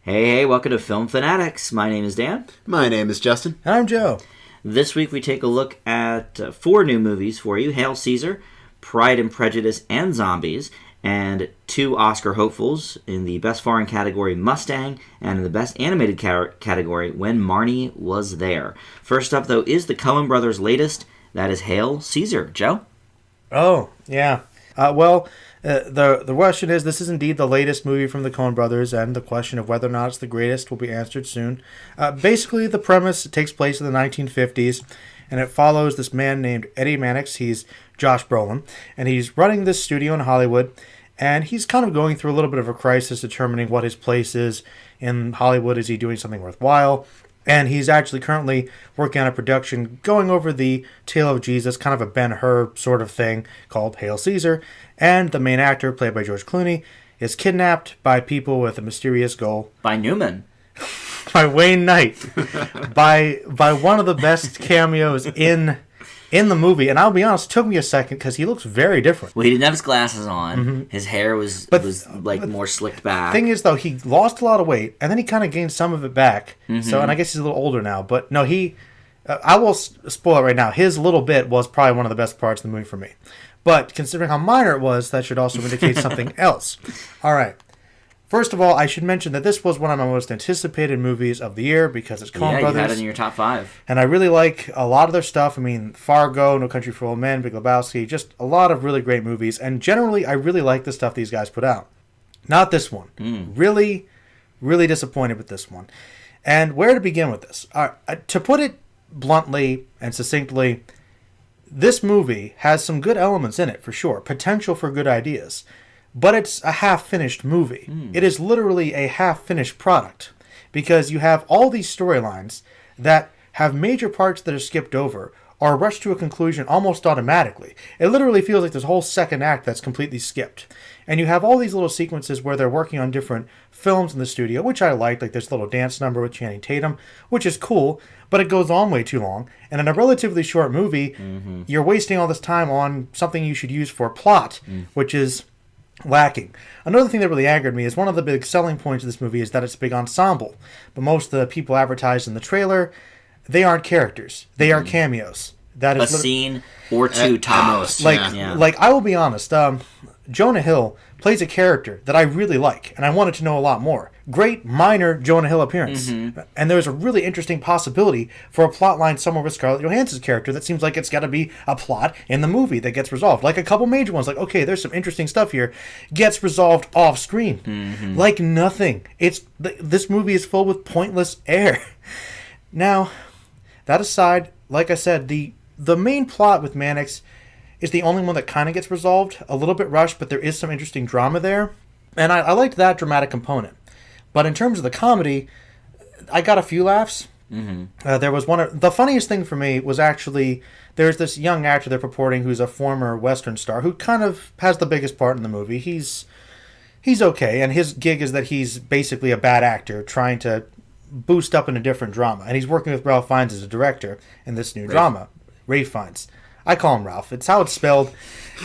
Hey, welcome to Film Fanatics. My name is Dan. My name is Justin. And I'm Joe. This week we take a look at 4 new movies for you. Hail Caesar, Pride and Prejudice, and Zombies, and 2 Oscar hopefuls in the Best Foreign category, Mustang, and in the Best Animated category, When Marnie Was There. First up, though, is the Coen brothers' latest. That is Hail Caesar. Joe? Oh, yeah. The question is, this is indeed the latest movie from the Coen brothers, and the question of whether or not it's the greatest will be answered soon. Basically, the premise takes place in the 1950s, and it follows this man named Eddie Mannix. He's Josh Brolin, and he's running this studio in Hollywood, and he's kind of going through a little bit of a crisis determining what his place is in Hollywood. Is he doing something worthwhile? And he's actually currently working on a production going over the tale of Jesus, kind of a Ben-Hur sort of thing called Hail Caesar. And the main actor, played by George Clooney, is kidnapped by people with a mysterious goal. By Newman. By Wayne Knight. by one of the best cameos in the movie. And I'll be honest, it took me a second because he looks very different. Well, he didn't have his glasses on. Mm-hmm. His hair was more slicked back. The thing is, though, he lost a lot of weight, and then he kind of gained some of it back. Mm-hmm. So, and I guess he's a little older now. But no, I will spoil it right now. His little bit was probably one of the best parts of the movie for me. But considering how minor it was, that should also indicate something else. All right. First of all, I should mention that this was one of my most anticipated movies of the year because it's Coen Brothers. You had it in your top 5. And I really like a lot of their stuff. I mean, Fargo, No Country for Old Men, Big Lebowski, just a lot of really great movies. And generally, I really like the stuff these guys put out. Not this one. Really, really disappointed with this one. And where to begin with this? To put it bluntly and succinctly, this movie has some good elements in it, for sure. Potential for good ideas. But it's a half-finished movie. It is literally a half-finished product. Because you have all these storylines that have major parts that are skipped over or rushed to a conclusion almost automatically. It literally feels like this whole second act that's completely skipped. And you have all these little sequences where they're working on different films in the studio, which I liked, like this little dance number with Channing Tatum, which is cool, but it goes on way too long. And in a relatively short movie, you're wasting all this time on something you should use for plot, which is lacking. Another thing that really angered me is one of the big selling points of this movie is that it's a big ensemble. But most of the people advertised in the trailer, they aren't characters. They are cameos. That is a scene or 2 tops. Like I will be honest, Jonah Hill plays a character that I really like, and I wanted to know a lot more. Great minor Jonah Hill appearance. And there's a really interesting possibility for a plot line somewhere with Scarlett Johansson's character that seems like it's got to be a plot in the movie that gets resolved. Like a couple major ones, like, okay, there's some interesting stuff here, gets resolved off screen. Like nothing. This movie is filled with pointless air. Now, that aside, like I said, the main plot with Mannix is the only one that kind of gets resolved. A little bit rushed, but there is some interesting drama there. And I liked that dramatic component. But in terms of the comedy, I got a few laughs. There was the funniest thing for me was actually, there's this young actor they're purporting who's a former Western star who kind of has the biggest part in the movie. He's okay, and his gig is that he's basically a bad actor trying to boost up in a different drama. And he's working with Ralph Fiennes as a director in this new drama. Rafe Fiennes. I call him Ralph. It's how it's spelled.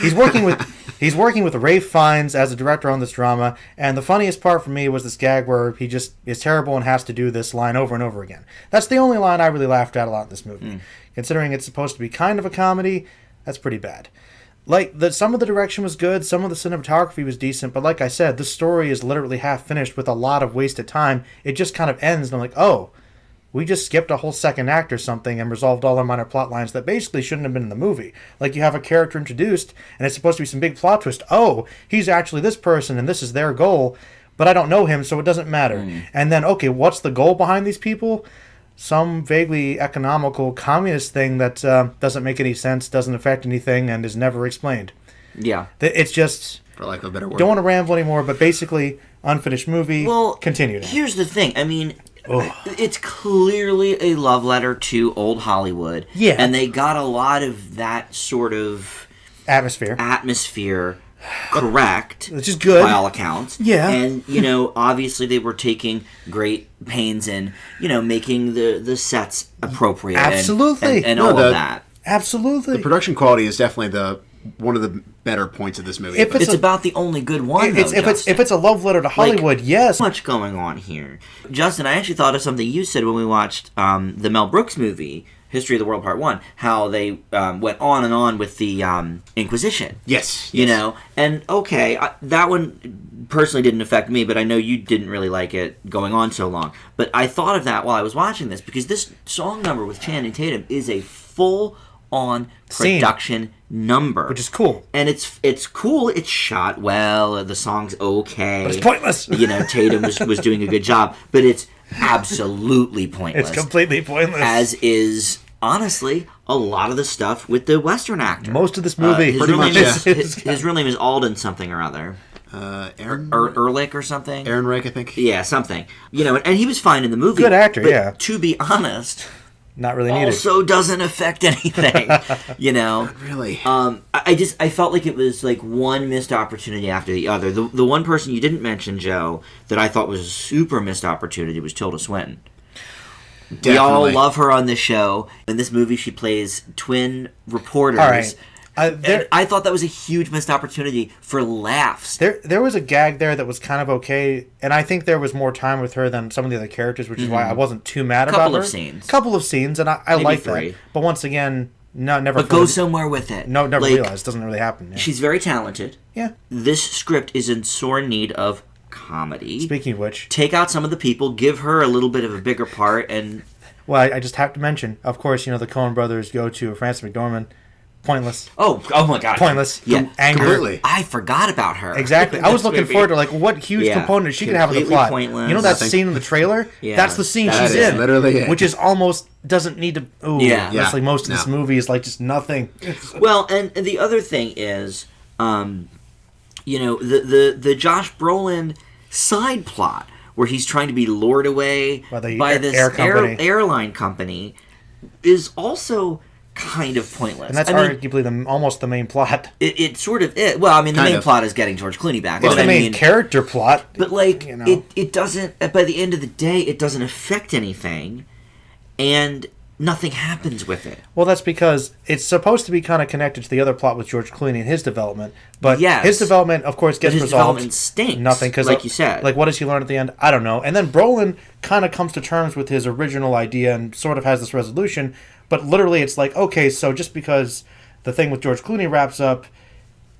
He's working with Rafe Fiennes as a director on this drama, and the funniest part for me was this gag where he just is terrible and has to do this line over and over again. That's the only line I really laughed at a lot in this movie. Considering it's supposed to be kind of a comedy, that's pretty bad. Some of the direction was good, some of the cinematography was decent, but like I said, the story is literally half finished with a lot of wasted time. It just kind of ends, and I'm like, oh, we just skipped a whole second act or something and resolved all our minor plot lines that basically shouldn't have been in the movie. Like, you have a character introduced, and it's supposed to be some big plot twist. Oh, he's actually this person, and this is their goal, but I don't know him, so it doesn't matter. And then, okay, what's the goal behind these people? Some vaguely economical communist thing that doesn't make any sense, doesn't affect anything, and is never explained. Yeah. It's just, for lack of a better word, don't want to ramble anymore, but basically, unfinished movie. Well, continue now. Here's the thing. I mean, it's clearly a love letter to old Hollywood. Yeah. And they got a lot of that sort of atmosphere correct. Which is good. By all accounts. Yeah. And, obviously they were taking great pains in, making the sets appropriate. Absolutely. And all of that. Absolutely. The production quality is definitely one of the better points of this movie. If It's about the only good one, though, if it's a love letter to Hollywood, yes. So much going on here. Justin, I actually thought of something you said when we watched the Mel Brooks movie, History of the World Part 1, how they went on and on with the Inquisition. Yes. You know? And, okay, that one personally didn't affect me, but I know you didn't really like it going on so long. But I thought of that while I was watching this, because this song number with Channing Tatum is a full-on production number. Which is cool. And it's cool. It's shot well. The song's okay. But it's pointless. You know, Tatum was doing a good job. But it's absolutely pointless. It's completely pointless. As is, honestly, a lot of the stuff with the Western actor. Most of this movie. His real name is Alden something or other. Aaron Ehrlich or something. Aaron Reich, I think. Yeah, something. You know, and he was fine in the movie. Good actor, but yeah. To be honest, not really needed. also doesn't affect anything. You know, Really. I felt like it was like one missed opportunity after the other. The one person you didn't mention, Joe, that I thought was a super missed opportunity was Tilda Swinton. Definitely. We all love her on this show. In this movie, she plays twin reporters. All right. And I thought that was a huge missed opportunity for laughs. There was a gag there that was kind of okay, and I think there was more time with her than some of the other characters, which is why I wasn't too mad about her. Couple of scenes, and I like that. But once again, never. But go somewhere with it. No, never realized. Doesn't really happen. Yeah. She's very talented. Yeah. This script is in sore need of comedy. Speaking of which, take out some of the people, give her a little bit of a bigger part, and. Well, I just have to mention, of course, the Coen brothers go to Frances McDormand. Pointless. Oh my God. Pointless. Yeah. Anger. Completely. I forgot about her. Exactly. I was looking forward to what huge component she could have in the plot. Pointless. You know that scene in the trailer? Yeah. That's the scene That she's is in. literally it. Which is almost doesn't need to. Ooh, Yeah. That's like most of this movie is like just nothing. Well, and the other thing is, the Josh Brolin side plot where he's trying to be lured away by this airline company is also kind of pointless. And that's arguably almost the main plot. It sort of is. Well, I mean, the main plot is getting George Clooney back. It's the main character plot. But, it doesn't, by the end of the day, it doesn't affect anything, and nothing happens with it. Well, that's because it's supposed to be kind of connected to the other plot with George Clooney and his development. But his development, of course, gets resolved. His development stinks. Nothing, because like you said. Like, what does he learn at the end? I don't know. And then Brolin kind of comes to terms with his original idea and sort of has this resolution. But literally, it's like, okay, so just because the thing with George Clooney wraps up,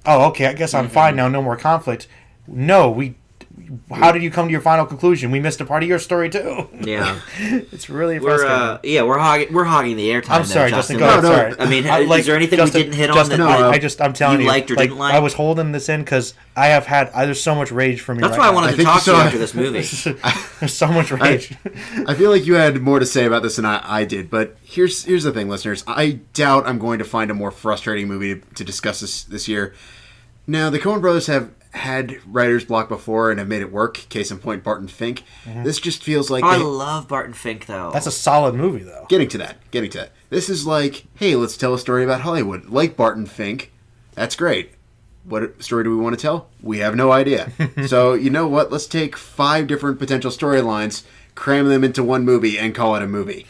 oh, okay, I guess I'm fine now, no more conflict. No, how did you come to your final conclusion? We missed a part of your story, too. Yeah. It's really frustrating. We're hogging the airtime. I'm sorry, Justin. Go ahead, sorry. I mean, is there anything Justin, we didn't hit Justin, on that I'm telling you, liked or didn't like? I was holding this in because there's so much rage from me. That's why I wanted to talk to you after this movie. There's so much rage. I feel like you had more to say about this than I did, but here's the thing, listeners. I doubt I'm going to find a more frustrating movie to discuss this year. Now, the Coen brothers have had writer's block before and have made it work. Case in point, Barton Fink. This just feels like... I love Barton Fink, though. That's a solid movie, though. Getting to that. This is like, hey, let's tell a story about Hollywood. Like Barton Fink. That's great. What story do we want to tell? We have no idea. So, you know what? Let's take 5 different potential storylines, cram them into one movie, and call it a movie.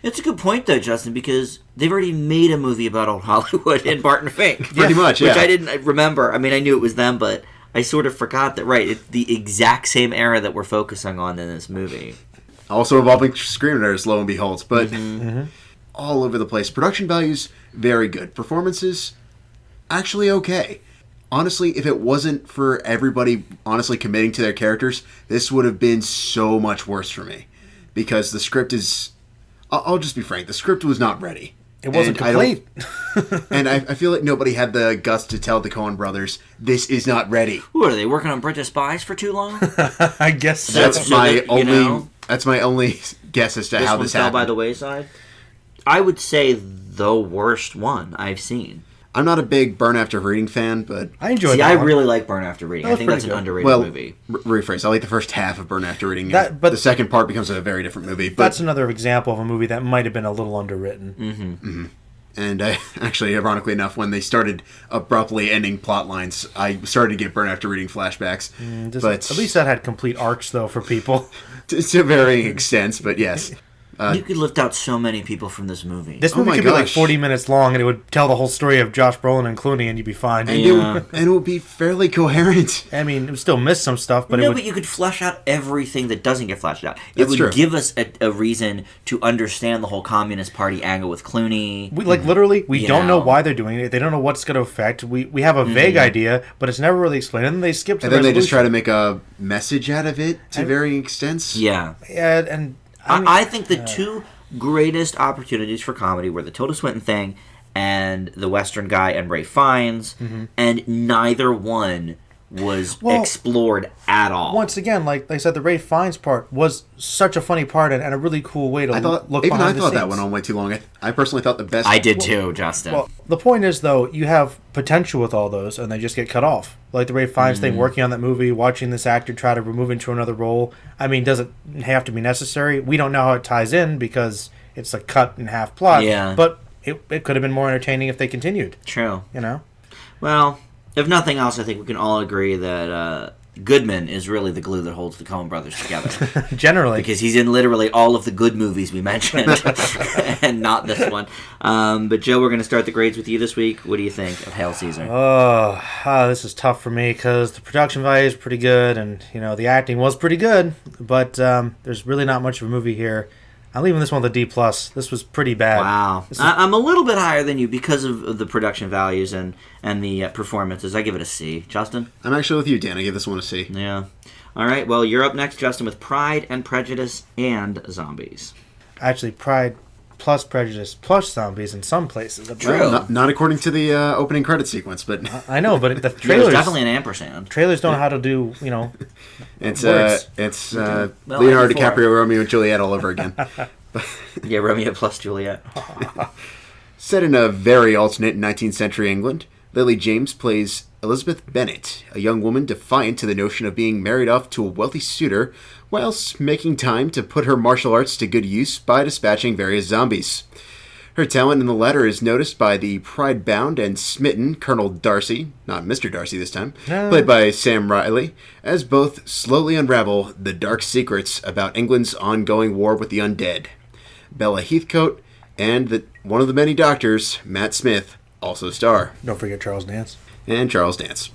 It's a good point, though, Justin, because they've already made a movie about old Hollywood in Barton Fink. Pretty much, yeah. Which I didn't remember. I mean, I knew it was them, but I sort of forgot that, it's the exact same era that we're focusing on in this movie. Also involving screenwriters, lo and behold. But all over the place. Production values, very good. Performances, actually okay. Honestly, if it wasn't for everybody honestly committing to their characters, this would have been so much worse for me. Because the script is... I'll just be frank. The script was not ready. It wasn't complete. And I feel like nobody had the guts to tell the Coen brothers, this is not ready. What, are they working on British Spies for too long? I guess so. That's my only guess as to how this happened. By the wayside? I would say the worst one I've seen. I'm not a big Burn After Reading fan, but... I enjoyed that I really like Burn After Reading. I think that's an underrated movie. Rephrase. I like the first half of Burn After Reading. But the second part becomes a very different movie. But that's another example of a movie that might have been a little underwritten. And actually, ironically enough, when they started abruptly ending plot lines, I started to get Burn After Reading flashbacks. But at least that had complete arcs, though, for people. To varying extents, but yes. You could lift out so many people from this movie. This movie could be like 40 minutes long, and it would tell the whole story of Josh Brolin and Clooney, and you'd be fine. And it would be fairly coherent. I mean, it would still miss some stuff, but but you could flesh out everything that doesn't get fleshed out. It would true. give us a reason to understand the whole Communist Party angle with Clooney. We don't know why they're doing it. They don't know what's going to affect. We have a vague idea, but it's never really explained. And then they skip to And then they just try to make a message out of it to varying extents. Yeah. And I think the two greatest opportunities for comedy were the Tilda Swinton thing and the Western guy and Ray Fiennes, and neither one was explored at all. Once again, like I said, the Ray Fiennes part was such a funny part and a really cool way to look behind the scenes. I thought that went on way too long. I personally thought the best... I did too, Justin. Well, the point is, though, you have potential with all those, and they just get cut off. Like the Ray Fiennes thing, working on that movie, watching this actor try to move into another role. I mean, does it have to be necessary? We don't know how it ties in because it's a cut-in-half plot. Yeah. But it could have been more entertaining if they continued. True. You know? Well, if nothing else, I think we can all agree that Goodman is really the glue that holds the Coen brothers together. Generally. Because he's in literally all of the good movies we mentioned, and not this one. But Joe, we're going to start the grades with you this week. What do you think of Hail Caesar? This is tough for me because the production value is pretty good, and the acting was pretty good, but there's really not much of a movie here. I'm leaving this one with a D+. This was pretty bad. Wow. I'm a little bit higher than you because of the production values and the performances. I give it a C. Justin? I'm actually with you, Dan. I give this one a C. Yeah. All right. Well, you're up next, Justin, with Pride and Prejudice and Zombies. Actually, Pride plus Prejudice plus Zombies in some places. True. Well, not according to the opening credit sequence, but... I know, but the There's trailers... definitely an ampersand. Trailers don't know how to do, It's Well, Leonardo DiCaprio, Romeo and Juliet all over again. Yeah, Romeo plus Juliet. Set in a very alternate 19th century England, Lily James plays Elizabeth Bennet, a young woman defiant to the notion of being married off to a wealthy suitor, whilst making time to put her martial arts to good use by dispatching various zombies. Her talent in the latter is noticed by the pride-bound and smitten Colonel Darcy, not Mr. Darcy this time, played by Sam Riley, as both slowly unravel the dark secrets about England's ongoing war with the undead. Bella Heathcote and one of the many doctors, Matt Smith, also star. Don't forget Charles Dance. And Charles Dance.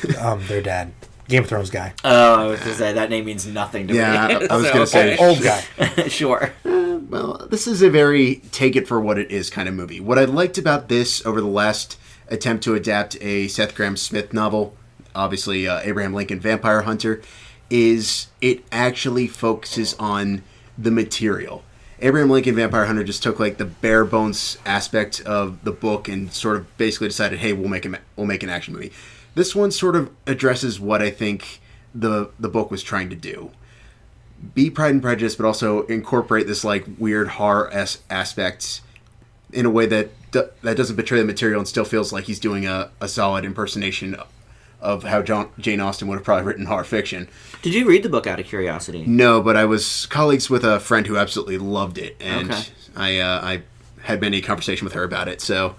Their dad. Game of Thrones guy. Oh, I was going to say, that name means nothing to me. Yeah, I was going to say... Old guy. Sure. Well, this is a very take it for what it is kind of movie. What I liked about this over the last attempt to adapt a Seth Grahame-Smith novel, obviously Abraham Lincoln Vampire Hunter, is it actually focuses on the material. Abraham Lincoln Vampire Hunter just took like the bare bones aspect of the book and sort of basically decided, hey, we'll make an action movie. This one sort of addresses what I think the book was trying to do. Be Pride and Prejudice, but also incorporate this like weird horror aspect in a way that doesn't betray the material and still feels like he's doing a solid impersonation of how Jane Austen would have probably written horror fiction. Did you read the book out of curiosity? No, but I was colleagues with a friend who absolutely loved it, and okay. I had many conversation with her about it. So,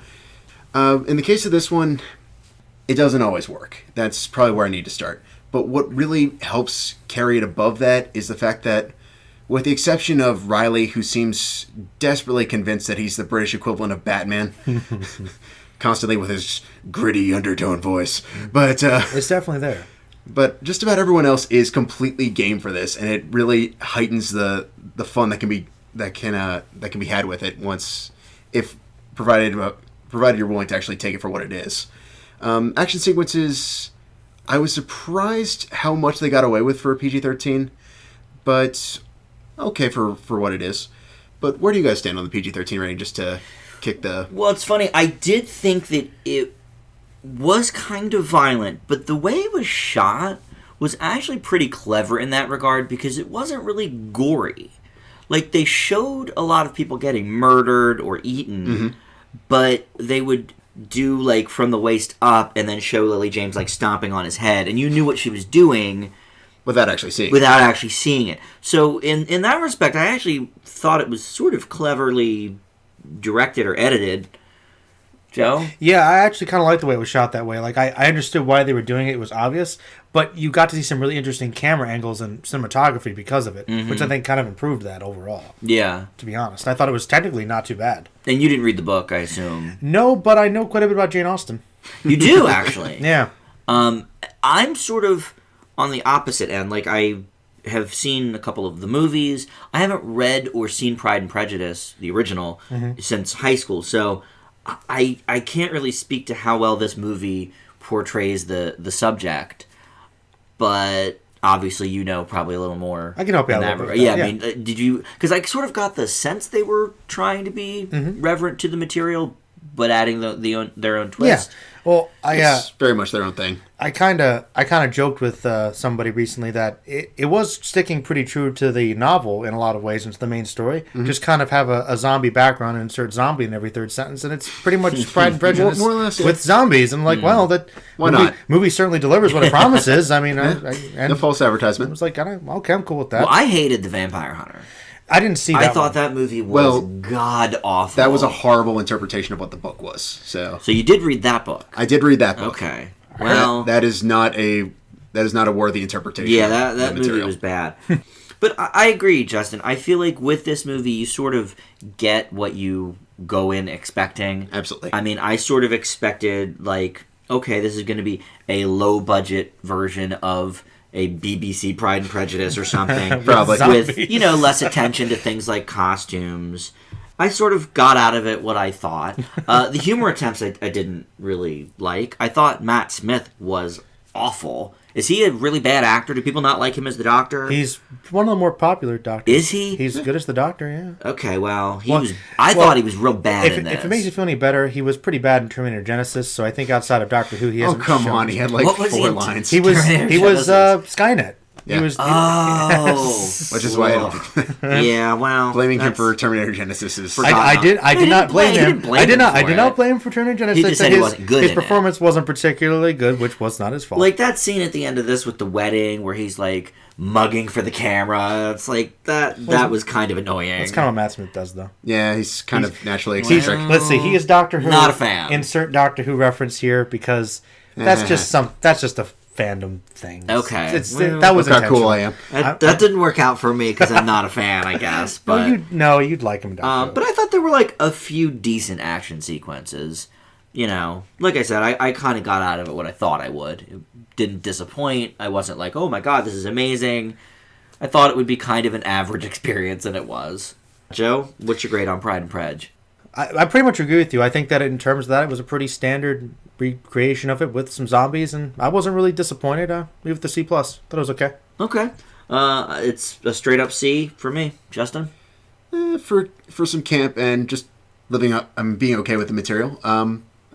in the case of this one, it doesn't always work. That's probably where I need to start. But what really helps carry it above that is the fact that, with the exception of Riley, who seems desperately convinced that he's the British equivalent of Batman, constantly with his gritty undertone voice, but it's definitely there. But just about everyone else is completely game for this, and it really heightens the fun that can be had with it once, if provided you're willing to actually take it for what it is. Action sequences, I was surprised how much they got away with for a PG-13, but okay for what it is. But where do you guys stand on the PG-13 rating, just to kick the... Well, it's funny. I did think that it was kind of violent, but the way it was shot was actually pretty clever in that regard because it wasn't really gory. Like, they showed a lot of people getting murdered or eaten, but they would do, like, from the waist up and then show Lily James, like, stomping on his head, and you knew what she was doing... Without actually seeing it. So, in that respect, I actually thought it was sort of cleverly directed or edited. Joe? Yeah, I actually kind of like the way it was shot that way. Like, I understood why they were doing it. It was obvious. But you got to see some really interesting camera angles and cinematography because of it, which I think kind of improved that overall. Yeah. To be honest. I thought it was technically not too bad. And you didn't read the book, I assume. No, but I know quite a bit about Jane Austen. You do, actually. Yeah. I'm sort of on the opposite end. Like, I have seen a couple of the movies. I haven't read or seen Pride and Prejudice, the original, since high school. So I can't really speak to how well this movie portrays the subject. But obviously you know probably a little more. I can help you out a little bit. Yeah, I mean, did you... Because I sort of got the sense they were trying to be reverent to the material, but adding their own twist. Yeah. Well, It's very much their own thing. I kind of joked with somebody recently that it was sticking pretty true to the novel in a lot of ways into the main story. Just kind of have a zombie background and insert zombie in every third sentence, and it's pretty much Pride and Prejudice more or less, yeah. with zombies. And like, well, that Why not? movie certainly delivers what it promises. I mean, The false I advertisement. was like, okay, I'm cool with that. Well, I hated The Vampire Hunter. I didn't see that. I thought one. that movie was god-awful. That was a horrible interpretation of what the book was. So you did read that book? I did read that book. Okay. Well... That is not a worthy interpretation. Yeah, of that movie material. was bad. But I agree, Justin. I feel like with this movie, you sort of get what you go in expecting. Absolutely. I mean, I sort of expected, like, okay, this is going to be a low-budget version of a BBC Pride and Prejudice or something. Probably. With, less attention to things like costumes. I sort of got out of it what I thought. The humor attempts I didn't really like. I thought Matt Smith was awful. Is he a really bad actor? Do people not like him as the Doctor? He's one of the more popular doctors. Is he? He's good as the Doctor, yeah. Okay, well, I thought he was real bad in this. If it makes you feel any better, he was pretty bad in Terminator Genesis, so I think outside of Doctor Who, he hasn't come shown- on. He had like What was 4 he? lines. He was Genesis. Skynet. Yeah. He was. Which is why Yeah, well, blaming him for Terminator Genesis is... I did not blame him. I did not blame him for Terminator Genesis. He just said he wasn't good His in it. performance wasn't particularly good, which was not his fault. Like that scene at the end of this with the wedding where he's like mugging for the camera. It's like that was kind of annoying. That's kind of what Matt Smith does, though. Yeah, he's kind of naturally eccentric. Let's see. He is Doctor Who. Not a fan. Insert Doctor Who reference here because that's just a fandom thing. Okay. That was Look how cool intentional. I am. That didn't work out for me because I'm not a fan, I guess. But you'd like him, Doctor Who. but I thought there were like a few decent action sequences. Like I said, I kind of got out of it what I thought I would. It didn't disappoint. I wasn't like, oh my god, this is amazing. I thought it would be kind of an average experience, and it was. Joe, what's your grade on Pride and Prej? I pretty much agree with you. I think that in terms of that, it was a pretty standard recreation of it with some zombies, and I wasn't really disappointed. Leave it to C+. Thought it was okay. Okay. It's a straight up C for me. Justin? For some camp and just living up, being okay with the material. I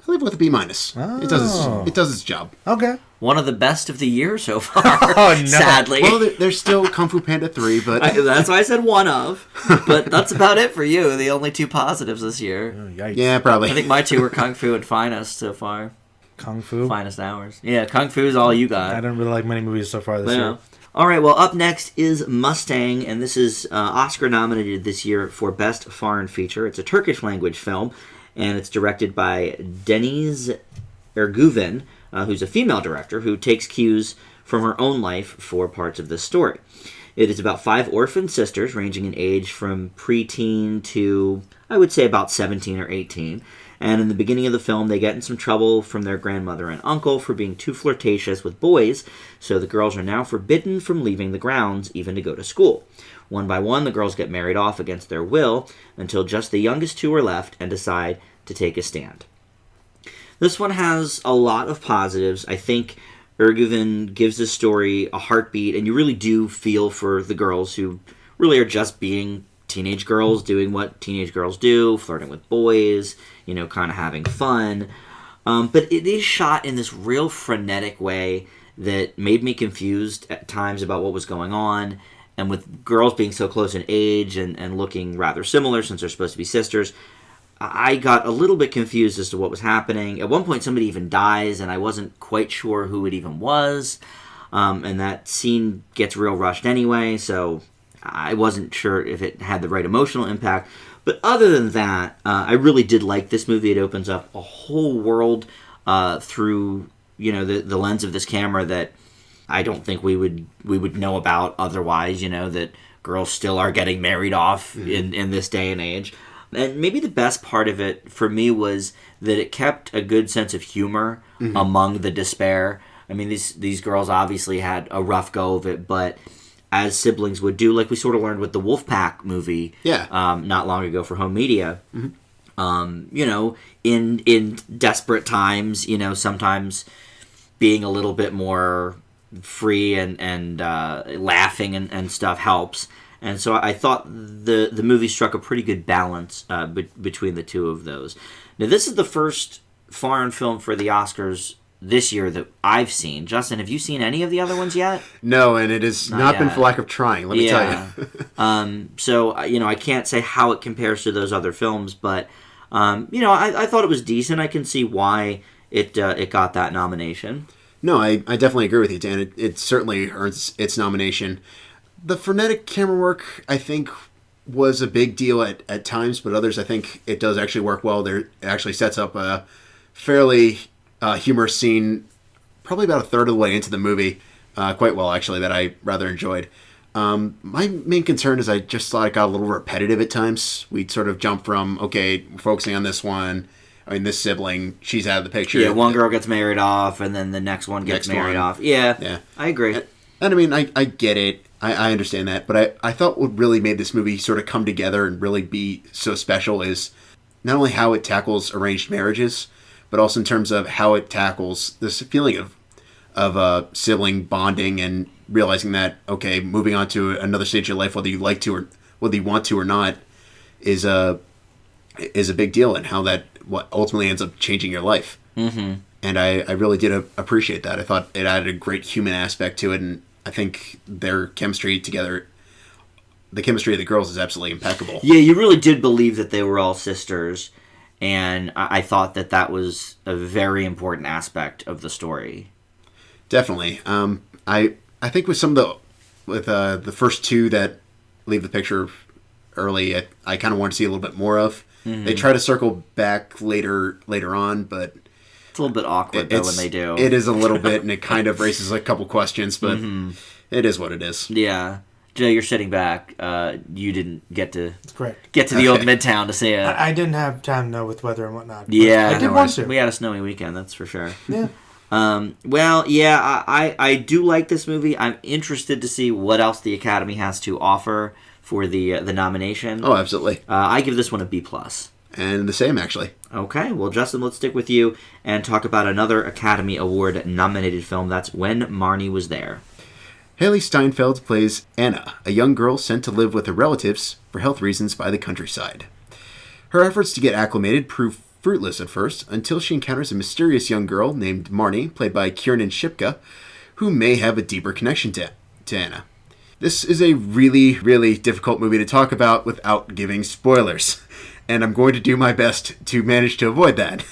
leave it with a B-. It does its job. Okay. One of the best of the year so far. Oh, no. Sadly. Well, there's still Kung Fu Panda 3, but... That's why I said one of. But that's about it for you. The only 2 positives this year. Oh, yikes. Yeah, probably. I think my 2 were Kung Fu and Finest so far. Kung Fu? Finest Hours. Yeah, Kung Fu is all you got. I don't really like many movies so far this year. All right, well, up next is Mustang, and this is Oscar nominated this year for Best Foreign Feature. It's a Turkish language film, and it's directed by Deniz Ergüven, who's a female director who takes cues from her own life for parts of this story. It is about 5 orphan sisters ranging in age from preteen to, I would say, about 17 or 18. And in the beginning of the film, they get in some trouble from their grandmother and uncle for being too flirtatious with boys, so the girls are now forbidden from leaving the grounds, even to go to school. One by one, the girls get married off against their will, until just the youngest 2 are left and decide to take a stand. This one has a lot of positives. I think Ergüven gives this story a heartbeat, and you really do feel for the girls who really are just being teenage girls, doing what teenage girls do, flirting with boys, kind of having fun. But it is shot in this real frenetic way that made me confused at times about what was going on. And with girls being so close in age and looking rather similar since they're supposed to be sisters, I got a little bit confused as to what was happening. At one point, somebody even dies, and I wasn't quite sure who it even was. And that scene gets real rushed anyway, so I wasn't sure if it had the right emotional impact. But other than that, I really did like this movie. It opens up a whole world through the lens of this camera that I don't think we would know about otherwise. That girls still are getting married off in this day and age. And maybe the best part of it for me was that it kept a good sense of humor among the despair. I mean, these girls obviously had a rough go of it, but as siblings would do, like we sort of learned with the Wolfpack movie not long ago for home media. In desperate times, sometimes being a little bit more free and laughing and stuff helps. And so I thought the movie struck a pretty good balance between the two of those. Now, this is the first foreign film for the Oscars this year that I've seen. Justin, have you seen any of the other ones yet? No, and it has not been for lack of trying, let me tell you. So, I can't say how it compares to those other films, but, I thought it was decent. I can see why it got that nomination. No, I definitely agree with you, Dan. It certainly earns its nomination. The frenetic camera work, I think, was a big deal at times, but others, I think it does actually work well. It actually sets up a fairly humorous scene, probably about a third of the way into the movie, quite well, actually, that I rather enjoyed. My main concern is I just thought it got a little repetitive at times. We'd sort of jump from, okay, we're focusing on this one. I mean, this sibling, she's out of the picture. Yeah, one girl gets married off, and then the next one gets married off. Yeah, I agree. And I mean, I get it. I understand that. But I thought what really made this movie sort of come together and really be so special is not only how it tackles arranged marriages, but also in terms of how it tackles this feeling of sibling bonding and realizing that, okay, moving on to another stage of life, whether you like to or whether you want to or not, is a big deal, and how that what ultimately ends up changing your life. Mm-hmm. And I really did appreciate that. I thought it added a great human aspect to it, and I think their chemistry together, the chemistry of the girls, is absolutely impeccable. Yeah, you really did believe that they were all sisters, and I thought that was a very important aspect of the story. Definitely. I think with the first two that leave the picture early, I kind of want to see a little bit more of. Mm-hmm. They try to circle back later on, but it's a little bit awkward though when they do. It is a little bit, and it kind of raises a couple questions, but it is what it is. Yeah. Joe, you're sitting back. You didn't get to Correct. Get to the old Midtown to see it. I didn't have time to know with weather and whatnot. Yeah, I did want to. We had a snowy weekend, that's for sure. Yeah. I do like this movie. I'm interested to see what else the Academy has to offer for the nomination. Oh, absolutely. I give this one a B+. And the same, actually. Okay, well, Justin, let's stick with you and talk about another Academy Award-nominated film. That's When Marnie Was There. Haley Steinfeld plays Anna, a young girl sent to live with her relatives for health reasons by the countryside. Her efforts to get acclimated prove fruitless at first, until she encounters a mysterious young girl named Marnie, played by Kiernan Shipka, who may have a deeper connection to Anna. This is a really, really difficult movie to talk about without giving spoilers, and I'm going to do my best to manage to avoid that.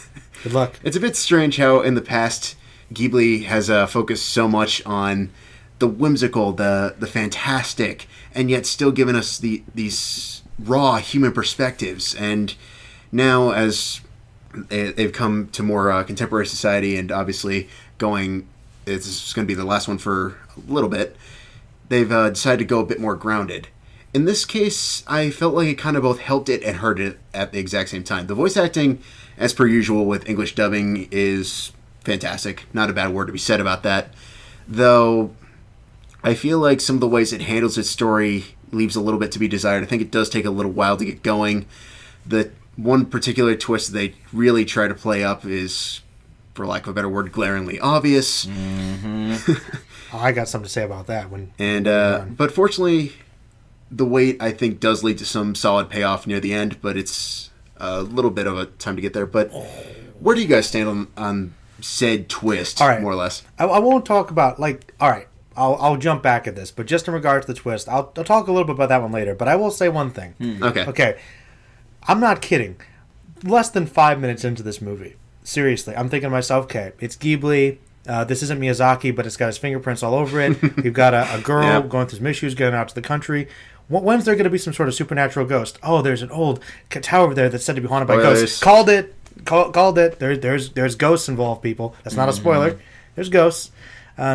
Good luck. It's a bit strange how in the past Ghibli has focused so much on the whimsical, the fantastic, and yet still given us these raw human perspectives. And now, as they've come to more contemporary society, and obviously it's going to be the last one for a little bit, they've decided to go a bit more grounded. In this case, I felt like it kind of both helped it and hurt it at the exact same time. The voice acting, as per usual with English dubbing, is fantastic. Not a bad word to be said about that. Though, I feel like some of the ways it handles its story leaves a little bit to be desired. I think it does take a little while to get going. The one particular twist they really try to play up is, for lack of a better word, glaringly obvious. Mm-hmm. I got something to say about that. But fortunately, the wait, I think, does lead to some solid payoff near the end, but it's a little bit of a time to get there. But where do you guys stand on said twist, more or less? I won't talk about, all right, I'll jump back at this, but just in regards to the twist, I'll talk a little bit about that one later, but I will say one thing. Okay. I'm not kidding. Less than 5 minutes into this movie, seriously, I'm thinking to myself, okay, it's Ghibli, This isn't Miyazaki, but it's got his fingerprints all over it. We've got a girl Yep. going through some issues, going out to the country. When's there going to be some sort of supernatural ghost? Oh, there's an old tower over there that's said to be haunted by ghosts. Called it. Called it. There's ghosts involved, people. That's not a spoiler. There's ghosts.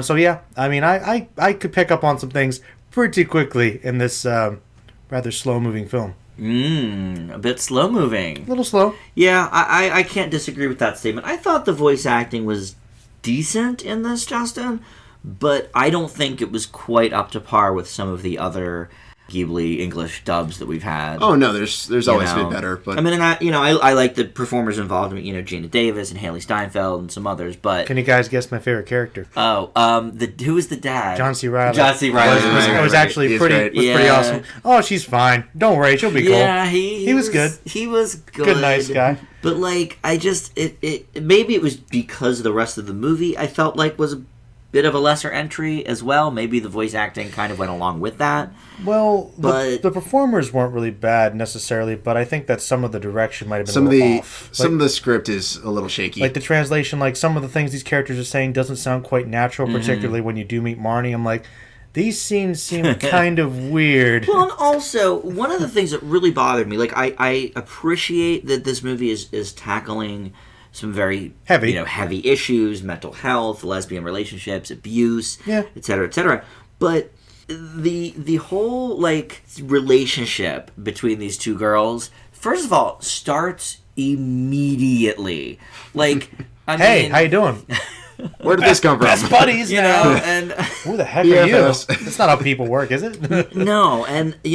So yeah, I mean, I could pick up on some things pretty quickly in this rather slow-moving film. A bit slow-moving. A little slow. Yeah, I can't disagree with that statement. I thought the voice acting was decent in this, Justin, but I don't think it was quite up to par with some of the other Ghibli English dubs that we've had. Oh no, there's always been better. But I mean, and I like the performers involved. I mean, Gina Davis and Haley Steinfeld and some others. But Can you guys guess my favorite character? who was the dad? John C. Reilly. John C. Reilly was actually He's pretty great. pretty awesome. Oh, she's fine. Don't worry, she'll be cool. Yeah, he was good. He was good. Good, nice guy. But like, I just maybe it was because the rest of the movie I felt like was a bit of a lesser entry as well. Maybe the voice acting kind of went along with that. Well, But- the performers weren't really bad necessarily, but I think that some of the direction might have been some a of little the off. some of the script is a little shaky. Like the translation, like some of the things these characters are saying doesn't sound quite natural, particularly when you do meet Marnie. I'm like, these scenes seem kind of weird. Well, and also one of the things that really bothered me, like I appreciate that this movie is tackling some very heavy issues, mental health, lesbian relationships, abuse, et cetera, but the whole like relationship between these two girls, first of all, starts immediately. Like, Hey, mean, how you doing? Where did this come from? Best buddies, you know, and who the heck are you? BFFs. That's not how people work, is it? no, and I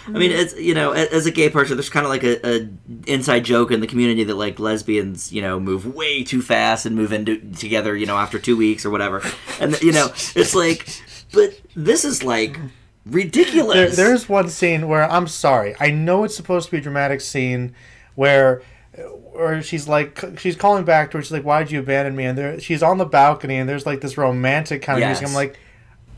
mean, it's as a gay person, there's kind of like a inside joke in the community that like lesbians, move way too fast and move in together, after 2 weeks or whatever, and it's like, but this is like ridiculous. There's one scene where I'm sorry, I know it's supposed to be a dramatic scene where she's calling back to her. She's like, "Why'd you abandon me?" And she's on the balcony, and there's like this romantic kind of music. I'm like,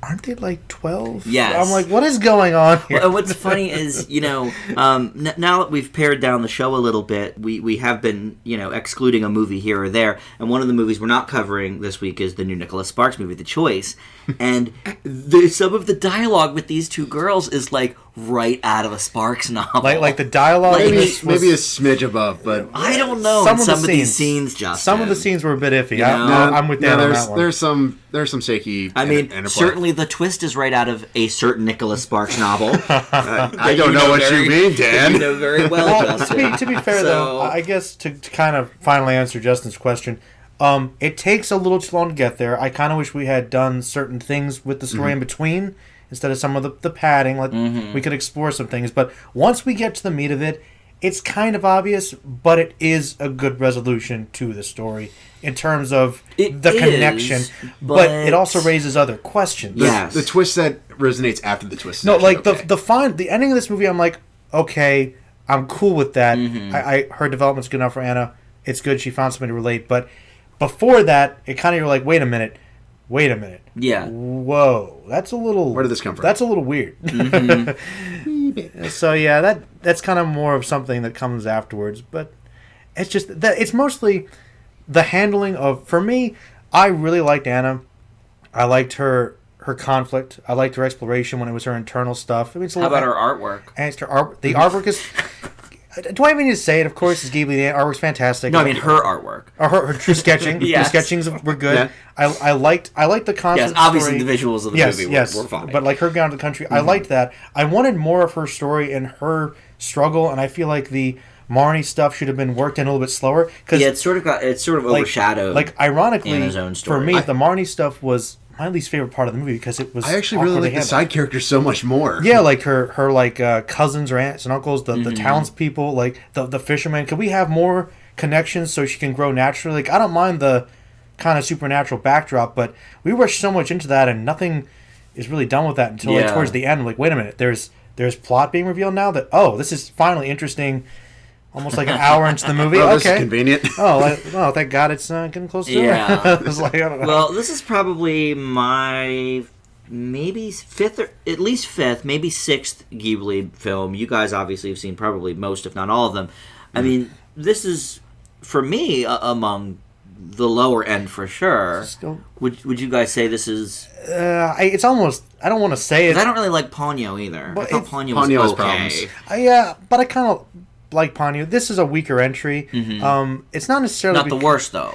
aren't they like 12? Yes. I'm like, what is going on here? Well, what's funny is, now that we've pared down the show a little bit, we have been, excluding a movie here or there. And one of the movies we're not covering this week is the new Nicholas Sparks movie, The Choice. And some of the dialogue with these two girls is like right out of a Sparks novel. Like the dialogue Like, maybe a smidge above, but I don't know. Some Some of of the these scenes- scenes, Justin. some of the scenes were a bit iffy. You know? I'm with Dan on that one. there's some shaky. I mean, interplay. certainly the twist is right out of a certain Nicholas Sparks novel. I don't know what you mean, Dan. You know very well, Well, Justin. to be fair, though, I guess to kind of finally answer Justin's question, it takes a little too long to get there. I kind of wish we had done certain things with the story in between instead of some of the padding. Like we could explore some things, but once we get to the meat of it, it's kind of obvious, but it is a good resolution to the story in terms of the connection. But it also raises other questions. Yes. The twist that resonates after the twist. Is No, actually like okay. the ending of this movie, I'm like, okay, I'm cool with that. Her development's good enough for Anna. It's good she found somebody to relate. But before that, it kind of you're like, wait a minute. Yeah. Whoa, that's a little. Where did this come from? That's a little weird. So yeah, that's kind of more of something that comes afterwards. But it's just that it's mostly the handling of. For me, I really liked Anna. I liked her conflict. I liked her exploration when it was her internal stuff. I mean, it's a How little, about her artwork? and it's her art. The artwork is. Do I even need to say it? Of course, it's Ghibli. The artwork's fantastic. No, I mean her artwork. Or her sketching. Yes. The sketchings were good. Yeah. I liked the concept. Yes, obviously story. the visuals of the movie were fine. But like her going to the country, I liked that. I wanted more of her story and her struggle, and I feel like the Marnie stuff should have been worked in a little bit slower. Yeah, it's sort of overshadowed. Like ironically, Anna's own story. for me, the Marnie stuff was my least favorite part of the movie because it was. I actually really awkwardly like the handled. side characters so much more. Yeah, like her cousins or aunts and uncles, the townspeople, like the fishermen. Could we have more connections so she can grow naturally? Like I don't mind the kind of supernatural backdrop, but we rushed so much into that and nothing is really done with that until like towards the end. Like wait a minute, there's plot being revealed now that this is finally interesting. Almost like an hour into the movie. This is Okay. convenient. Thank God it's getting close to Yeah. it. It's like, I don't know. Well, this is probably my maybe fifth, or at least fifth, maybe sixth Ghibli film. You guys obviously have seen probably most, if not all of them. I mean, this is, for me, among the lower end for sure. Still, Would you guys say this is? it's almost. I don't want to say it. I don't really like Ponyo either. But I thought Ponyo was Ponyo has okay. problems. Yeah, but I kind of like Ponyo. This is a weaker entry. It's not necessarily Not the worst though.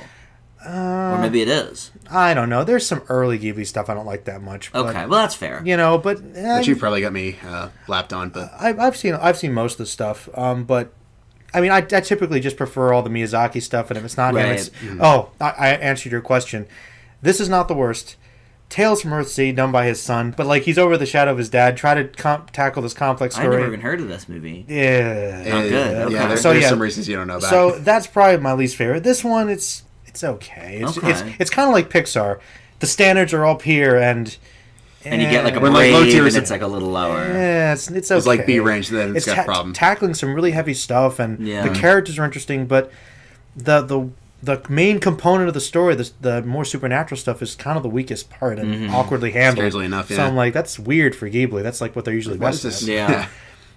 Or maybe it is. I don't know. There's some early Ghibli stuff I don't like that much. But, Okay, well that's fair. but But you probably got me lapped on. But I've seen most of the stuff. But I mean, I typically just prefer all the Miyazaki stuff, and if it's not him, Right. it's I answered your question. This is not the worst. Tales from Earthsea, done by his son, but like he's over the shadow of his dad. Try to tackle this complex I story. never even heard of this movie. Yeah, Not good. Okay. Yeah, there's some reasons you don't know about. So that's probably my least favorite. This one, it's okay. It's kind of like Pixar. The standards are up here, and you get like a When, brave, like, low tier and is- it's like a little lower. yeah, it's okay. It's like B range, then it's got a problem. Tackling some really heavy stuff, and Yeah. the characters are interesting, but the main component of the story, the more supernatural stuff, is kind of the weakest part and awkwardly handled. Strangely enough, So yeah. I'm like, that's weird for Ghibli. That's like what they're usually What best is this? at. Yeah.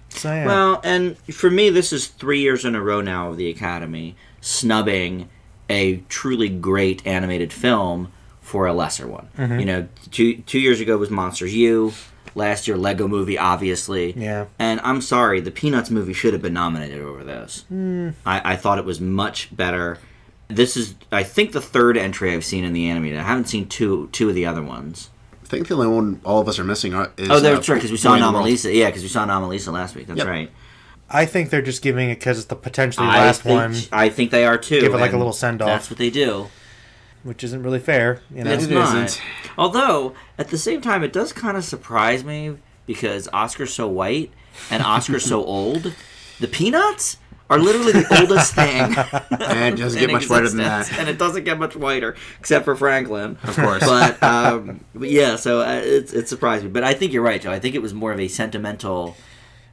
So, yeah. Well, and for me, this is 3 years in a row now of the Academy snubbing a truly great animated film for a lesser one. You know, two years ago was Monsters U. Last year, Lego Movie, obviously. Yeah. And I'm sorry, the Peanuts movie should have been nominated over this. I thought it was much better. This is, I think, the third entry I've seen in the animated. I haven't seen two of the other ones. I think the only one all of us are missing is. Oh, that's right, because we saw Boy in the World. Anomalisa. Yeah, because we saw Anomalisa last week. That's Yep. right. I think they're just giving it because it's the potentially last one, I think they are too. Give it like a and little send-off. That's what they do. which isn't really fair. You know, It's It not. isn't. Although, at the same time, it does kind of surprise me because Oscar's so white and Oscar's so old. The Peanuts are literally the oldest thing. And it doesn't get in much whiter than existence, that. And it doesn't get much whiter, except for Franklin. Of course. But yeah, so it surprised me. But I think you're right, Joe. I think it was more of a sentimental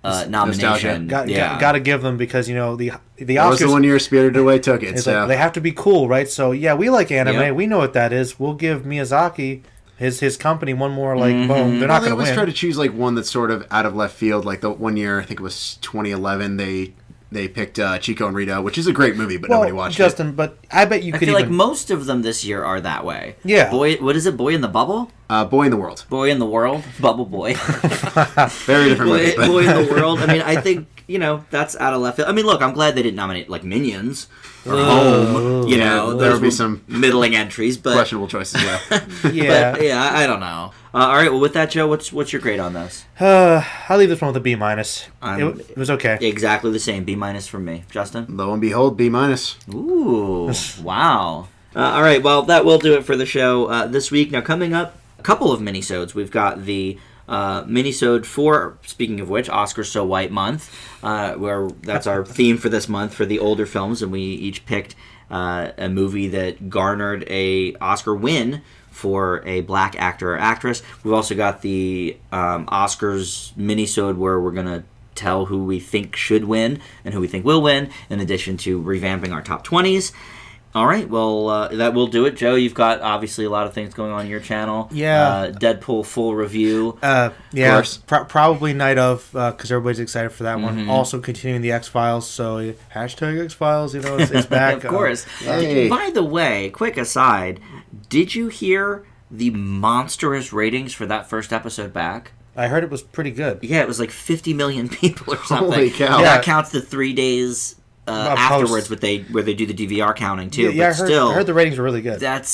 nomination. Got to give them because, you know, the That was the Oscars. one year Spirited Away took it. It's So like they have to be cool, right? So yeah, we like anime. Yep. We know what that is. We'll give Miyazaki his company one more like boom. They're Well, not they going to always win. try to choose like one that's sort of out of left field. Like the one year, I think it was 2011. They picked Chico and Rita, which is a great movie, but nobody watched Justin, but I bet you I could feel even. like most of them this year are that way. Yeah. Boy, what is it? Boy in the Bubble? it. Boy in the World, Boy in the World? Bubble Boy. very different movie. But Boy in the World. I mean, I think, you know, that's out of left field. I mean, look, I'm glad they didn't nominate, like, Minions or Home. You Yeah, know, there those would be were some middling entries. But, questionable choices. Yeah, yeah. but, yeah, I don't know. All right, well, with that, Joe, what's your grade on this? I leave this one with a B minus. It was okay. Exactly the same. B minus from me. Justin? lo and behold, B minus. Ooh, wow. All right, well, that will do it for the show this week. Now, coming up, a couple of minisodes. We've got the minisode for, speaking of which, Oscar's So White month, where that's our theme for this month for the older films, and we each picked a movie that garnered a Oscar win for a black actor or actress. We've also got the Oscars minisode where we're going to tell who we think should win and who we think will win, in addition to revamping our top 20s. All right, well, that will do it. Joe, you've got obviously a lot of things going on your channel. Yeah. Deadpool full review. Yeah, course. probably night of because everybody's excited for that one. Also continuing the X-Files, so hashtag X-Files, you know, it's back. Of course. Hey. By the way, quick aside, did you hear the monstrous ratings for that first episode back? I heard it was pretty good. Yeah, it was like 50 million people or something. Holy cow. Yeah. That counts the 3 days afterwards, post. where they do the DVR counting too. Yeah, but still, I heard the ratings were really good. that's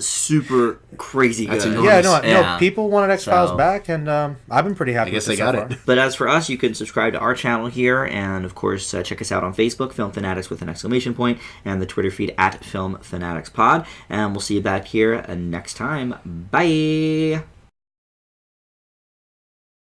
super crazy That's good. enormous. No, people wanted X-Files So- back, and I've been pretty happy I guess with they it so got far. it. But as for us, you can subscribe to our channel here, and of course, check us out on Facebook, Film Fanatics with an exclamation point, and the Twitter feed at Film Fanatics Pod. And we'll see you back here next time. Bye.